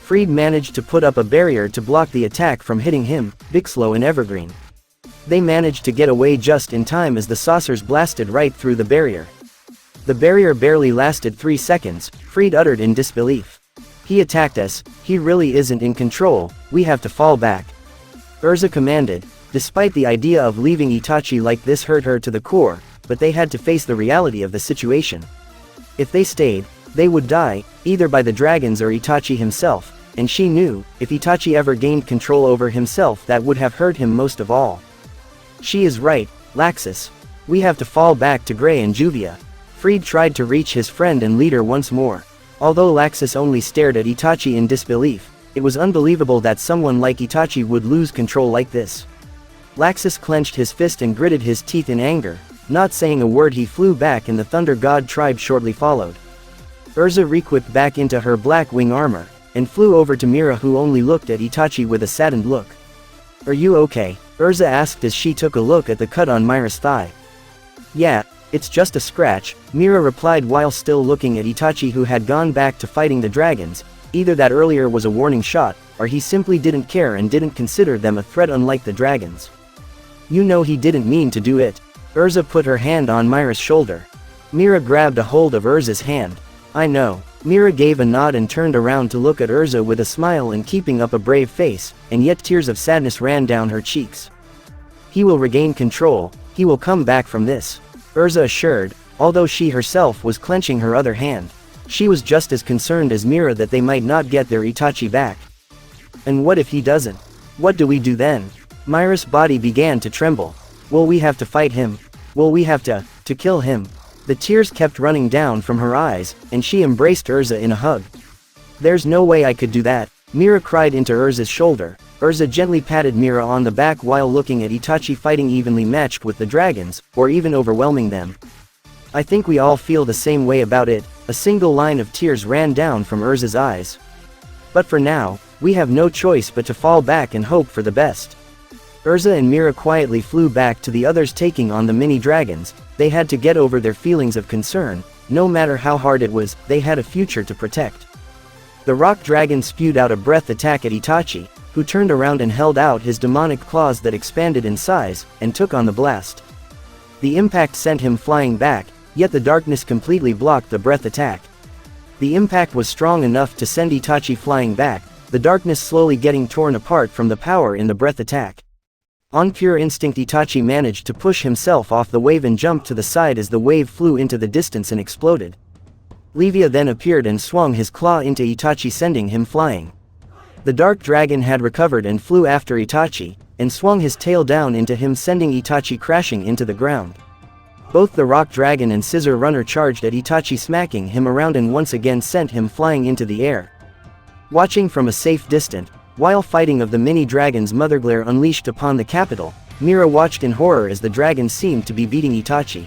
Freed managed to put up a barrier to block the attack from hitting him, Bixlo and Evergreen. They managed to get away just in time as the saucers blasted right through the barrier. The barrier barely lasted 3 seconds, Freed uttered in disbelief. "He attacked us, he really isn't in control, we have to fall back," Urza commanded. Despite the idea of leaving Itachi like this hurt her to the core, but they had to face the reality of the situation. If they stayed, they would die, either by the dragons or Itachi himself, and she knew, if Itachi ever gained control over himself, that would have hurt him most of all. "She is right, Laxus." We have to fall back to Gray and Juvia. Fried tried to reach his friend and leader once more. Although Laxus only stared at Itachi in disbelief, it was unbelievable that someone like Itachi would lose control like this. Laxus clenched his fist and gritted his teeth in anger. Not saying a word, he flew back and the Thunder God tribe shortly followed. Erza re-equipped back into her black wing armor, and flew over to Mira, who only looked at Itachi with a saddened look. "Are you okay?" Erza asked as she took a look at the cut on Mira's thigh. "Yeah, it's just a scratch," Mira replied while still looking at Itachi, who had gone back to fighting the dragons. Either that earlier was a warning shot, or he simply didn't care and didn't consider them a threat unlike the dragons. "You know he didn't mean to do it." Erza put her hand on Mira's shoulder. Mira grabbed a hold of Erza's hand. "I know." Mira gave a nod and turned around to look at Erza with a smile and keeping up a brave face, and yet tears of sadness ran down her cheeks. "He will regain control, he will come back from this," Erza assured, although she herself was clenching her other hand. She was just as concerned as Mira that they might not get their Itachi back. "And what if he doesn't? What do we do then?" Mira's body began to tremble. "Will we have to fight him? Will we have to kill him?" The tears kept running down from her eyes, and she embraced Erza in a hug. "There's no way I could do that," Mira cried into Erza's shoulder. Erza gently patted Mira on the back while looking at Itachi fighting evenly matched with the dragons, or even overwhelming them. "I think we all feel the same way about it." A single line of tears ran down from Erza's eyes. "But for now, we have no choice but to fall back and hope for the best." Erza and Mira quietly flew back to the others, taking on the mini dragons. They had to get over their feelings of concern. No matter how hard it was, they had a future to protect. The rock dragon spewed out a breath attack at Itachi, who turned around and held out his demonic claws that expanded in size, and took on the blast. The impact sent him flying back, yet the darkness completely blocked the breath attack. The impact was strong enough to send Itachi flying back, the darkness slowly getting torn apart from the power in the breath attack. On pure instinct, Itachi managed to push himself off the wave and jumped to the side as the wave flew into the distance and exploded. Levia then appeared and swung his claw into Itachi, sending him flying. The dark dragon had recovered and flew after Itachi, and swung his tail down into him, sending Itachi crashing into the ground. Both the rock dragon and scissor runner charged at Itachi, smacking him around and once again sent him flying into the air. Watching from a safe distance, while fighting of the mini dragon's mother glare unleashed upon the capital, Mira watched in horror as the dragon seemed to be beating Itachi.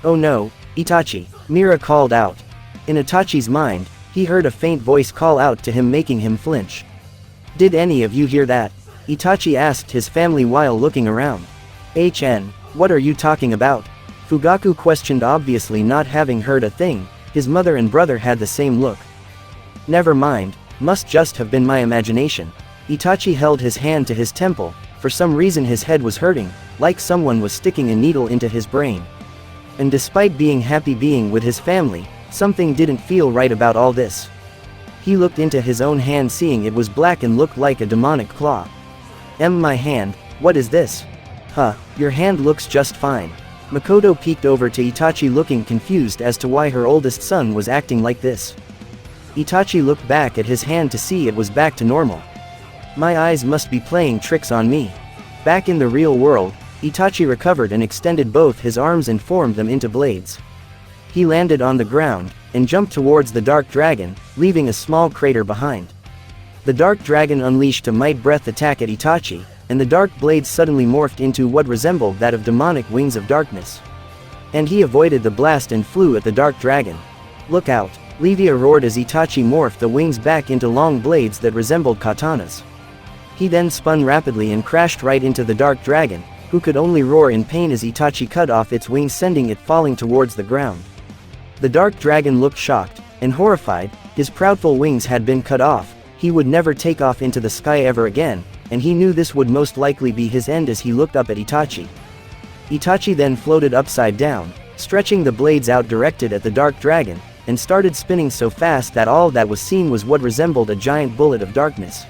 "Oh no, Itachi," Mira called out. In Itachi's mind, he heard a faint voice call out to him, making him flinch. "Did any of you hear that?" Itachi asked his family while looking around. "HN, what are you talking about?" Fugaku questioned, obviously not having heard a thing. His mother and brother had the same look. "Never mind. Must just have been my imagination." Itachi held his hand to his temple. For some reason his head was hurting, like someone was sticking a needle into his brain. And despite being happy being with his family, something didn't feel right about all this. He looked into his own hand, seeing it was black and looked like a demonic claw. My hand, what is this?" "Huh, your hand looks just fine." Makoto peeked over to Itachi, looking confused as to why her oldest son was acting like this. Itachi looked back at his hand to see it was back to normal. "My eyes must be playing tricks on me." Back in the real world, Itachi recovered and extended both his arms and formed them into blades. He landed on the ground, and jumped towards the dark dragon, leaving a small crater behind. The dark dragon unleashed a might breath attack at Itachi, and the dark blades suddenly morphed into what resembled that of demonic wings of darkness. And he avoided the blast and flew at the dark dragon. "Look out!" Levia roared as Itachi morphed the wings back into long blades that resembled katanas. He then spun rapidly and crashed right into the dark dragon, who could only roar in pain as Itachi cut off its wings, sending it falling towards the ground. The dark dragon looked shocked and horrified. His proudful wings had been cut off. He would never take off into the sky ever again, and he knew this would most likely be his end as he looked up at Itachi. Itachi then floated upside down, stretching the blades out directed at the dark dragon, and started spinning so fast that all that was seen was what resembled a giant bullet of darkness.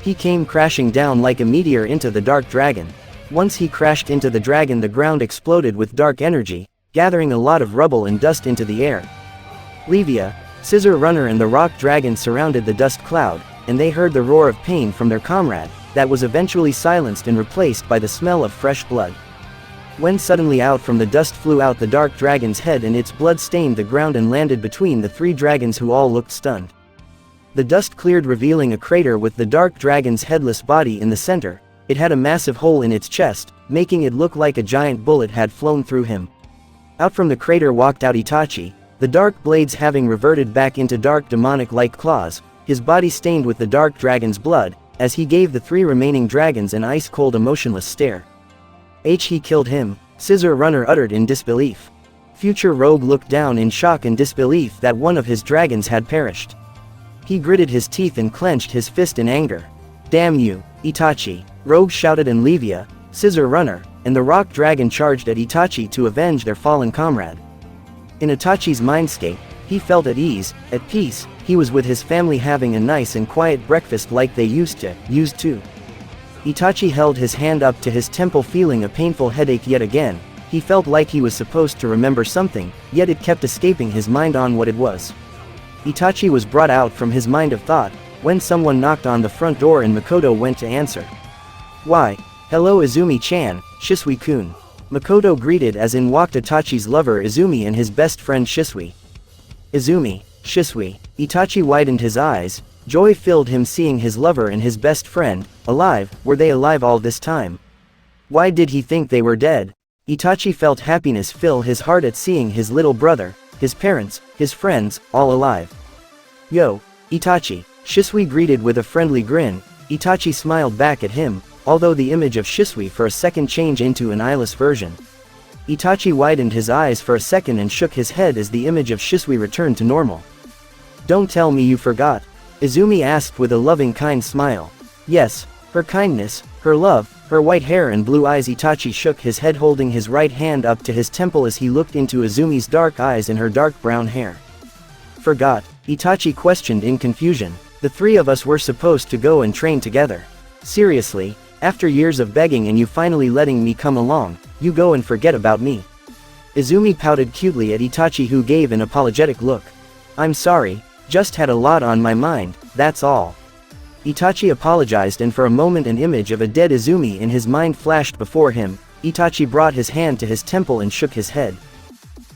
He came crashing down like a meteor into the dark dragon. Once he crashed into the dragon, the ground exploded with dark energy, gathering a lot of rubble and dust into the air. Levia, Scissor Runner and the rock dragon surrounded the dust cloud, and they heard the roar of pain from their comrade, that was eventually silenced and replaced by the smell of fresh blood. When suddenly out from the dust flew out the dark dragon's head, and its blood stained the ground and landed between the 3 dragons, who all looked stunned. The dust cleared, revealing a crater with the dark dragon's headless body in the center. It had a massive hole in its chest, making it look like a giant bullet had flown through him. Out from the crater walked out Itachi, the dark blades having reverted back into dark demonic-like claws, his body stained with the dark dragon's blood, as he gave the 3 remaining dragons an ice-cold emotionless stare. He killed him, Scissor Runner uttered in disbelief. Future Rogue looked down in shock and disbelief that one of his dragons had perished. He gritted his teeth and clenched his fist in anger. Damn you, Itachi, Rogue shouted, and Levia, Scissor Runner, and the rock dragon charged at Itachi to avenge their fallen comrade. In Itachi's mindscape, he felt at ease, at peace. He was with his family having a nice and quiet breakfast like they used to. Itachi held his hand up to his temple, feeling a painful headache yet again. He felt like he was supposed to remember something, yet it kept escaping his mind on what it was. Itachi was brought out from his mind of thought, when someone knocked on the front door and Makoto went to answer. Why, hello Izumi-chan, Shisui-kun. Makoto greeted, as in walked Itachi's lover Izumi and his best friend Shisui. Izumi, Shisui. Itachi widened his eyes. Joy filled him seeing his lover and his best friend alive. Were they alive all this time? Why did he think they were dead? Itachi felt happiness fill his heart at seeing his little brother, his parents, his friends, all alive. Yo, Itachi, Shisui greeted with a friendly grin. Itachi smiled back at him, although the image of Shisui for a second changed into an eyeless version. Itachi widened his eyes for a second and shook his head as the image of Shisui returned to normal. Don't tell me you forgot? Izumi asked with a loving, kind smile. Yes, her kindness, her love, her white hair and blue eyes. Itachi shook his head, holding his right hand up to his temple as he looked into Izumi's dark eyes and her dark brown hair. Forgot? Itachi questioned in confusion. The 3 of us were supposed to go and train together. Seriously, after years of begging and you finally letting me come along, you go and forget about me? Izumi pouted cutely at Itachi, who gave an apologetic look. I'm sorry, just had a lot on my mind, that's all. Itachi apologized, and for a moment an image of a dead Izumi in his mind flashed before him. Itachi brought his hand to his temple and shook his head.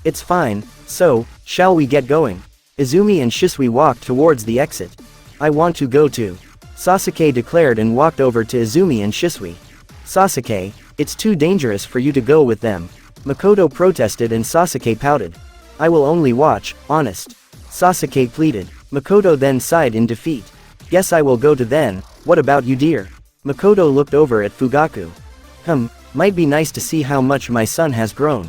It's fine, so, shall we get going? Izumi and Shisui walked towards the exit. I want to go too, Sasuke declared and walked over to Izumi and Shisui. Sasuke, it's too dangerous for you to go with them, Makoto protested, and Sasuke pouted. I will only watch, honest, Sasuke pleaded. Makoto then sighed in defeat. Guess I will go to then. What about you, dear? Makoto looked over at Fugaku. Might be nice to see how much my son has grown.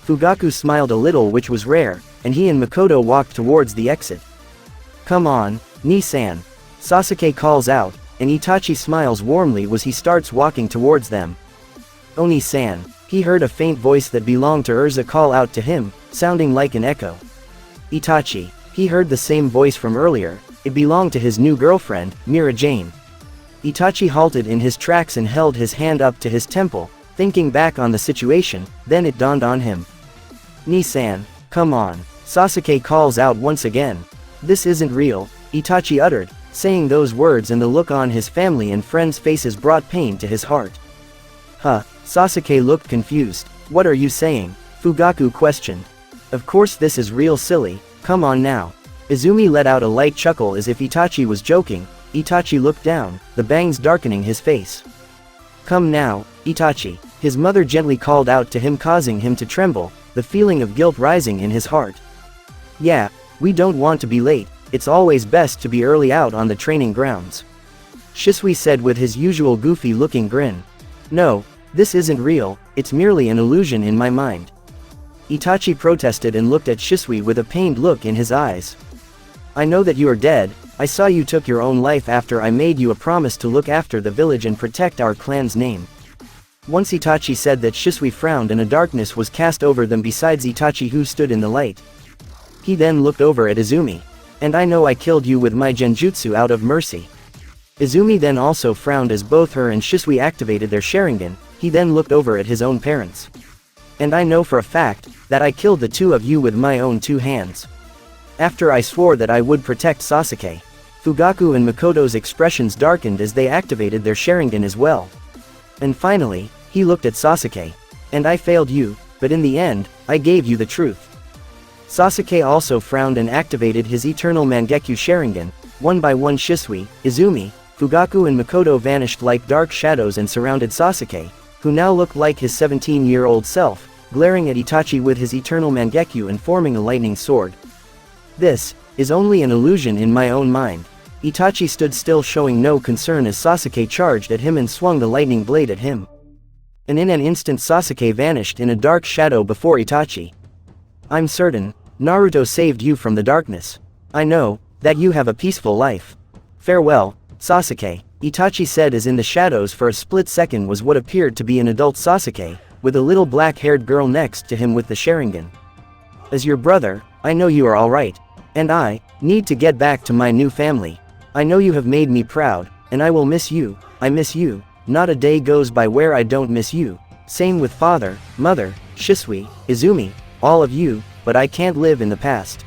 Fugaku smiled a little, which was rare, and he and Makoto walked towards the exit. Come on, Ni-san, Sasuke calls out, and Itachi smiles warmly as he starts walking towards them. Oni-san, he heard a faint voice that belonged to Urza call out to him, sounding like an echo. Itachi, he heard the same voice from earlier. It belonged to his new girlfriend, Mira Jane. Itachi halted in his tracks and held his hand up to his temple, thinking back on the situation. Then it dawned on him. Ni-san, come on, Sasuke calls out once again. This isn't real, Itachi uttered, saying those words, and the look on his family and friends' faces brought pain to his heart. Sasuke looked confused. What are you saying? Fugaku questioned. Of course this is real, silly, come on now. Izumi let out a light chuckle as if Itachi was joking. Itachi looked down, the bangs darkening his face. Come now, Itachi, his mother gently called out to him, causing him to tremble, the feeling of guilt rising in his heart. Yeah, we don't want to be late, it's always best to be early out on the training grounds, Shisui said with his usual goofy-looking grin. No, this isn't real, it's merely an illusion in my mind, Itachi protested and looked at Shisui with a pained look in his eyes. I know that you are dead. I saw you took your own life after I made you a promise to look after the village and protect our clan's name. Once Itachi said that, Shisui frowned and a darkness was cast over them besides Itachi, who stood in the light. He then looked over at Izumi. And I know I killed you with my genjutsu out of mercy. Izumi then also frowned as both her and Shisui activated their Sharingan. He then looked over at his own parents. And I know for a fact that I killed the 2 of you with my own 2 hands. After I swore that I would protect Sasuke. Fugaku and Makoto's expressions darkened as they activated their Sharingan as well. And finally, he looked at Sasuke. And I failed you, but in the end, I gave you the truth. Sasuke also frowned and activated his eternal Mangekyo Sharingan. One by one Shisui, Izumi, Fugaku and Makoto vanished like dark shadows and surrounded Sasuke, who now looked like his 17-year-old self, glaring at Itachi with his eternal Mangekyo and forming a lightning sword. This is only an illusion in my own mind. Itachi stood still, showing no concern as Sasuke charged at him and swung the lightning blade at him. And in an instant Sasuke vanished in a dark shadow before Itachi. I'm certain Naruto saved you from the darkness. I know that you have a peaceful life. Farewell, Sasuke, Itachi said as in the shadows for a split second was what appeared to be an adult Sasuke, with a little black-haired girl next to him with the Sharingan. As your brother, I know you are alright. And I need to get back to my new family. I know you have made me proud, and I will miss you. I miss you. Not a day goes by where I don't miss you. Same with father, mother, Shisui, Izumi, all of you, but I can't live in the past.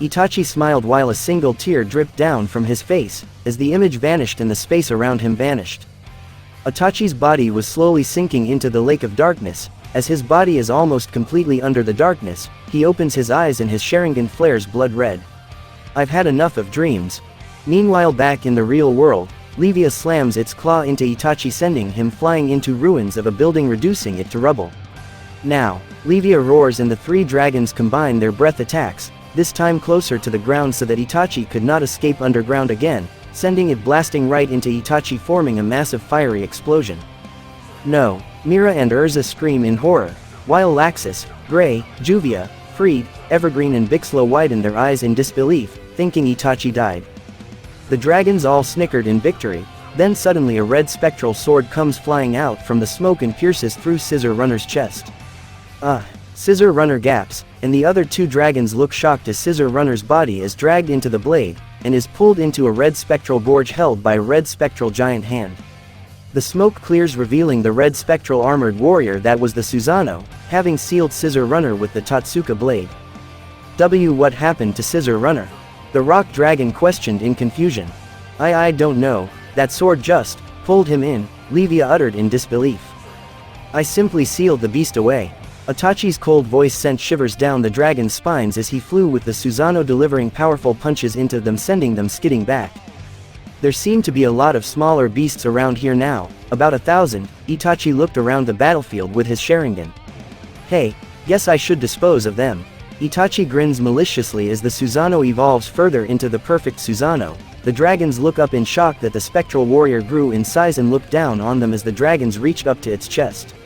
Itachi smiled while a single tear dripped down from his face, as the image vanished and the space around him vanished. Itachi's body was slowly sinking into the lake of darkness. As his body is almost completely under the darkness, he opens his eyes and his Sharingan flares blood red. I've had enough of dreams. Meanwhile, back in the real world, Levia slams its claw into Itachi, sending him flying into ruins of a building, reducing it to rubble. Now, Levia roars and the three dragons combine their breath attacks, this time closer to the ground so that Itachi could not escape underground again, sending it blasting right into Itachi, forming a massive fiery explosion. No, Mira and Urza scream in horror, while Laxus, Gray, Juvia, Freed, Evergreen and Bixlo widen their eyes in disbelief, thinking Itachi died. The dragons all snickered in victory. Then suddenly a red spectral sword comes flying out from the smoke and pierces through Scissor Runner's chest. Scissor Runner gaps, and the other two dragons look shocked as Scissor Runner's body is dragged into the blade, and is pulled into a red spectral gorge held by a red spectral giant hand. The smoke clears, revealing the red spectral armored warrior that was the Susanoo, having sealed Scissor Runner with the Totsuka blade. What happened to Scissor Runner? The rock dragon questioned in confusion. I don't know, that sword just pulled him in, Levia uttered in disbelief. I simply sealed the beast away. Itachi's cold voice sent shivers down the dragon's spines as he flew with the Susanoo, delivering powerful punches into them, sending them skidding back. There seemed to be a lot of smaller beasts around here now, about 1,000, Itachi looked around the battlefield with his Sharingan. Hey, guess I should dispose of them. Itachi grins maliciously as the Susanoo evolves further into the perfect Susanoo. The dragons look up in shock that the spectral warrior grew in size and looked down on them as the dragons reached up to its chest.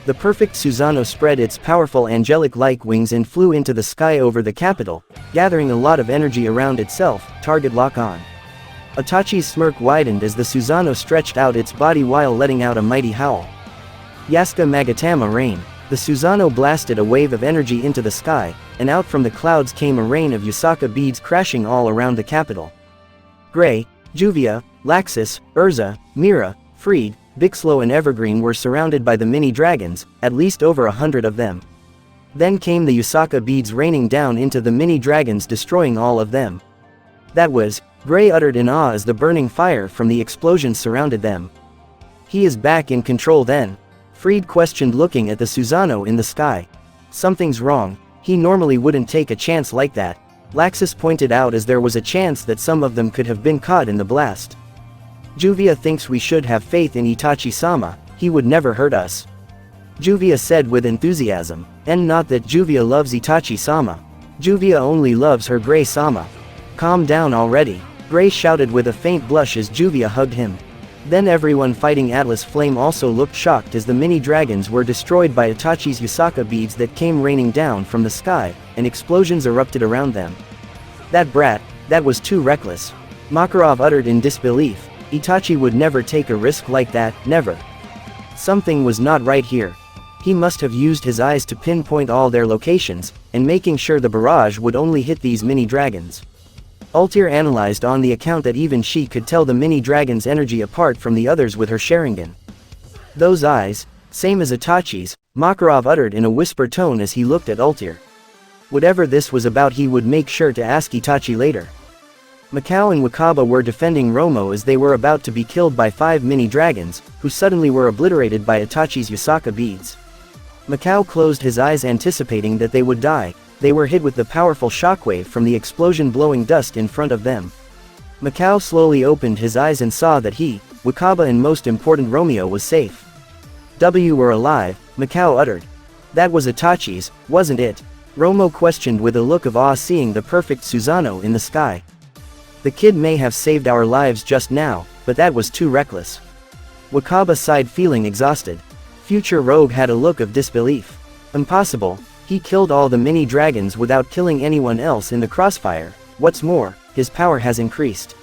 The perfect Susanoo spread its powerful angelic-like wings and flew into the sky over the capital, gathering a lot of energy around itself. Target lock on. Itachi's smirk widened as the Susanoo stretched out its body while letting out a mighty howl. Yasuka Magatama rain. The Susanoo blasted a wave of energy into the sky, and out from the clouds came a rain of Yasaka beads crashing all around the capital. Gray, Juvia, Laxus, Urza, Mira, Freed, Bixlo and Evergreen were surrounded by the mini dragons, at least over 100 of them. Then came the Yasaka beads raining down into the mini dragons, destroying all of them. That was, Gray uttered in awe as the burning fire from the explosions surrounded them. He is back in control then? Freed questioned, looking at the Susanoo in the sky. Something's wrong, he normally wouldn't take a chance like that, Laxus pointed out as there was a chance that some of them could have been caught in the blast. Juvia thinks we should have faith in Itachi-sama, he would never hurt us. Juvia said with enthusiasm, and not that Juvia loves Itachi-sama. Juvia only loves her Gray-sama. Calm down already, Gray shouted with a faint blush as Juvia hugged him. Then everyone fighting Atlas Flame also looked shocked as the mini dragons were destroyed by Itachi's Yasaka beads that came raining down from the sky, and explosions erupted around them. That brat, that was too reckless. Makarov uttered in disbelief. Itachi would never take a risk like that, never. Something was not right here. He must have used his eyes to pinpoint all their locations, and making sure the barrage would only hit these mini dragons. Altair analyzed on the account that even she could tell the mini dragon's energy apart from the others with her Sharingan. Those eyes, same as Itachi's, Makarov uttered in a whisper tone as he looked at Altair. Whatever this was about, he would make sure to ask Itachi later. Mikao and Wakaba were defending Romo as they were about to be killed by 5 mini dragons, who suddenly were obliterated by Itachi's Yasaka beads. Macau closed his eyes anticipating that they would die. They were hit with the powerful shockwave from the explosion blowing dust in front of them. Macau slowly opened his eyes and saw that he, Wakaba and most important Romeo was safe. "W were alive," Macau uttered. "That was Itachi's, wasn't it?" Romo questioned with a look of awe seeing the perfect Susanoo in the sky. "The kid may have saved our lives just now, but that was too reckless." Wakaba sighed feeling exhausted. Future Rogue had a look of disbelief. "Impossible, he killed all the mini dragons without killing anyone else in the crossfire. What's more, his power has increased."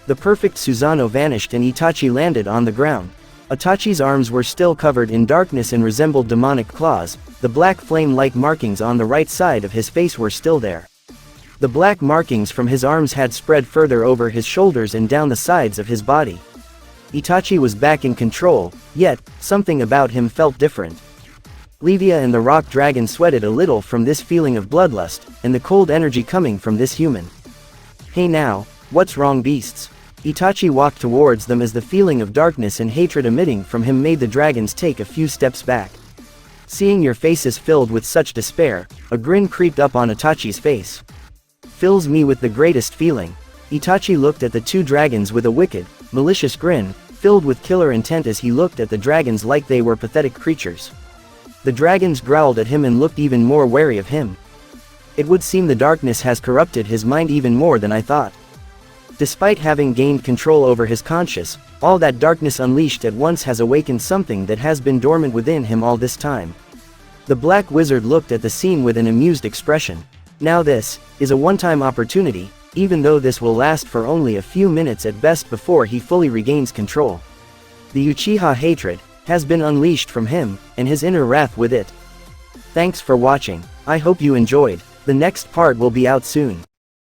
The perfect Susanoo vanished and Itachi landed on the ground. Itachi's arms were still covered in darkness and resembled demonic claws. The black flame-like markings on the right side of his face were still there. The black markings from his arms had spread further over his shoulders and down the sides of his body. Itachi was back in control, yet, something about him felt different. Levia and the rock dragon sweated a little from this feeling of bloodlust, and the cold energy coming from this human. "Hey now, what's wrong beasts?" Itachi walked towards them as the feeling of darkness and hatred emitting from him made the dragons take a few steps back. "Seeing your faces filled with such despair," a grin creeped up on Itachi's face. "Fills me with the greatest feeling." Itachi looked at the two dragons with a wicked, malicious grin, filled with killer intent as he looked at the dragons like they were pathetic creatures. The dragons growled at him and looked even more wary of him. "It would seem the darkness has corrupted his mind even more than I thought." Despite having gained control over his conscience, all that darkness unleashed at once has awakened something that has been dormant within him all this time. The Black Wizard looked at the scene with an amused expression. Now this is a one-time opportunity, even though this will last for only a few minutes at best before he fully regains control. The Uchiha hatred has been unleashed from him, and his inner wrath with it. Thanks for watching. I hope you enjoyed. The next part will be out soon.